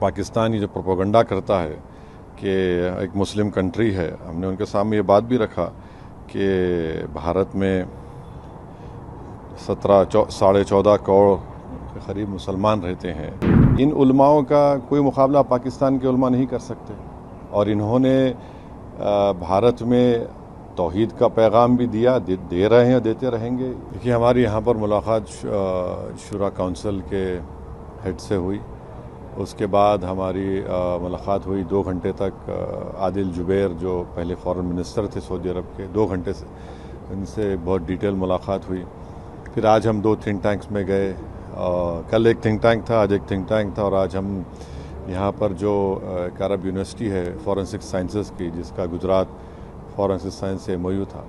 पाकिस्तान ये जो प्रोपेगेंडा करता है कि एक मुस्लिम कंट्री है, हमने उनके सामने ये बात भी रखा कि भारत में 14.5 करोड़ के करीब मुसलमान रहते हैं। इन उलमाओं का कोई मुकाबला पाकिस्तान के उलमा नहीं कर सकते और इन्होंने भारत में तौहीद का पैगाम भी दिया, दे रहे हैं, देते रहेंगे। देखिए, हमारी यहाँ पर मुलाकात शुरा काउंसिल के हेड से हुई। उसके बाद हमारी मुलाकात हुई 2 घंटे तक आदिल जुबैर, जो पहले फॉरेन मिनिस्टर थे सऊदी अरब के, 2 घंटे से इनसे बहुत डिटेल मुलाकात हुई। फिर आज हम 2 थिंक टैंक्स में गए। कल एक थिंक टैंक था, आज एक थिंक टैंक था, और आज हम यहाँ पर जो एक अरब यूनिवर्सिटी है फॉरेंसिक साइंसेस की, जिसका गुजरात फॉरेंसिक साइंस से MOU था।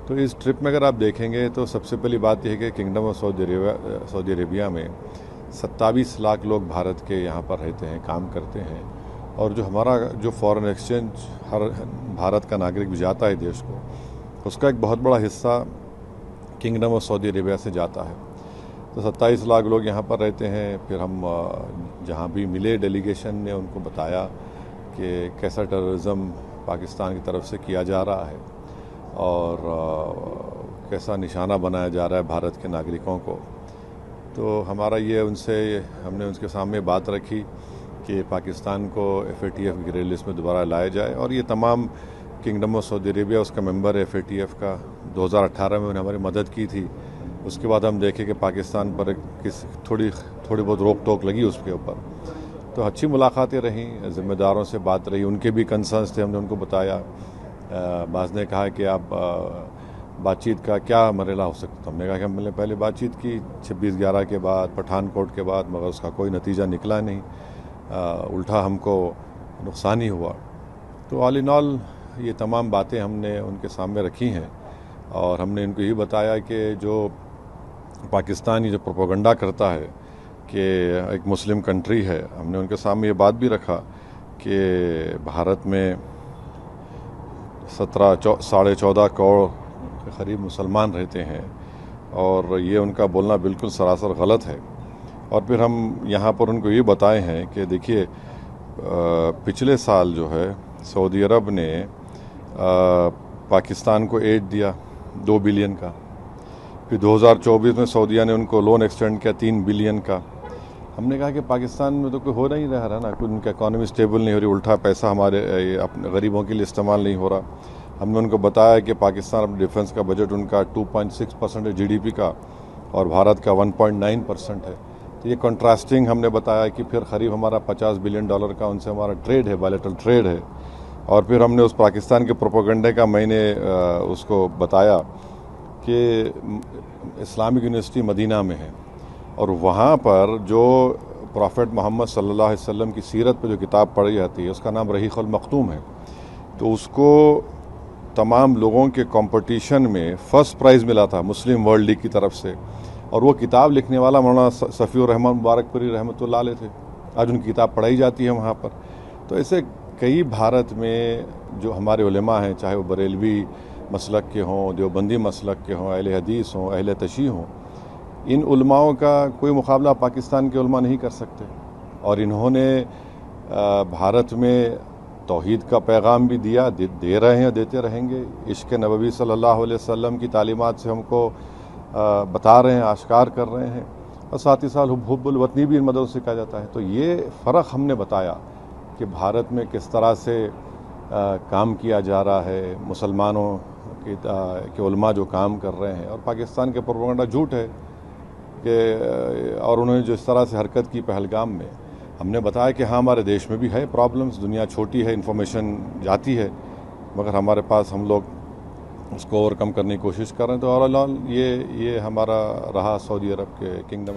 तो इस ट्रिप में अगर आप देखेंगे तो सबसे पहली बात यह है कि किंगडम ऑफ सऊदी अरेबिया में 27 लाख लोग भारत के यहाँ पर रहते हैं, काम करते हैं, और जो हमारा जो फॉरेन एक्सचेंज हर भारत का नागरिक भी जाता है देश को, उसका एक बहुत बड़ा हिस्सा किंगडम ऑफ सऊदी अरेबिया से जाता है। तो 27 लाख लोग यहाँ पर रहते हैं। फिर हम जहाँ भी मिले डेलीगेशन ने उनको बताया कि कैसा टेररिज्म पाकिस्तान की तरफ से किया जा रहा है और कैसा निशाना बनाया जा रहा है भारत के नागरिकों को। तो हमारा ये हमने उनके सामने बात रखी कि पाकिस्तान को FATF की ग्रे लिस्ट में दोबारा लाया जाए, और ये तमाम किंगडम ऑफ सऊदी अरेबिया उसका मेंबर है FATF का। 2018 में उन्होंने हमारी मदद की थी। उसके बाद हम देखे कि पाकिस्तान पर थोड़ी बहुत रोक टोक लगी उसके ऊपर। तो अच्छी मुलाकातें रहीं, ज़िम्मेदारों से बात रही, उनके भी कंसर्न्स थे, हमने उनको बताया। बाज़ ने कहा कि आप बातचीत का क्या मरहला हो सकता है। हमने कहा कि हमने पहले बातचीत की 26/11 के बाद, पठानकोट के बाद, मगर उसका कोई नतीजा निकला नहीं, उल्टा हमको नुकसान ही हुआ। तो ऑल इन ऑल ये तमाम बातें हमने उनके सामने रखी हैं, और हमने उनको ये बताया कि जो पाकिस्तान ये जो प्रोपेगेंडा करता है कि एक मुस्लिम कंट्री है, हमने उनके सामने ये बात भी रखा कि भारत में 14.5 करोड़ के करीब मुसलमान रहते हैं, और ये उनका बोलना बिल्कुल सरासर गलत है। और फिर हम यहाँ पर उनको ये बताए हैं कि देखिए, पिछले साल जो है सऊदी अरब ने पाकिस्तान को एड दिया 2 बिलियन का। फिर 2024 में सऊदीया ने उनको लोन एक्सटेंड किया 3 बिलियन का। हमने कहा कि पाकिस्तान में तो कोई हो नहीं रहा ना, कोई उनकी इकॉनमी स्टेबल नहीं हो रही, उल्टा पैसा हमारे अपने गरीबों के लिए इस्तेमाल नहीं हो रहा। हमने उनको बताया कि पाकिस्तान अपने डिफेंस का बजट उनका 2.6% है GDP का, और भारत का 1.9% है। तो ये कंट्रास्टिंग हमने बताया कि फिर करीब हमारा $50 बिलियन का उनसे हमारा ट्रेड है, बायलैटरल ट्रेड है। और फिर हमने उस पाकिस्तान के प्रोपेगेंडे का मैंने उसको बताया कि इस्लामिक यूनिवर्सिटी मदीना में है, और वहाँ पर जो प्रॉफेट मोहम्मद सल्लल्लाहु अलैहि वसल्लम की सीरत पर जो किताब पढ़ी जाती है, उसका नाम रहीक़ुल मख्तूम है। तो उसको तमाम लोगों के कंपटीशन में फ़र्स्ट प्राइज़ मिला था मुस्लिम वर्ल्ड लीग की तरफ से, और वो किताब लिखने वाला मौलाना सफ़ीउर रहमान मुबारकपुरी रहमतुल्लाह अलैह थे। आज उनकी किताब पढ़ाई जाती है वहाँ पर। तो ऐसे कई भारत में जो हमारे उलेमा हैं, चाहे वो बरेलवी मसलक के हों, देवबंदी मसलक के हों, अहले हदीस हों, अहले तशी हों, इन उलमाओं का कोई मुकाबला पाकिस्तान के उलमा नहीं कर सकते। और इन्होंने भारत में तौहीद का पैगाम भी दिया, दे रहे हैं, देते रहेंगे। इश्क़ नबवी सल्लल्लाहु अलैहि वसल्लम की तालीमात से हमको बता रहे हैं, आश्कार कर रहे हैं, और साथ ही साथ हुब्बुल वतनी भी इन मदद से कहा जाता है। तो ये फ़र्क हमने बताया कि भारत में किस तरह से काम किया जा रहा है, मुसलमानों के उलमा जो काम कर रहे हैं, और पाकिस्तान के प्रोपेगेंडा झूठ है कि, और उन्होंने जो इस तरह से हरकत की पहलगाम में, हमने बताया कि हाँ, हमारे देश में भी है प्रॉब्लम्स, दुनिया छोटी है, इन्फॉर्मेशन जाती है, मगर हमारे पास हम लोग उसको ओवरकम करने की कोशिश कर रहे हैं। तो ओवरऑल ये हमारा रहा सऊदी अरब के किंगडम।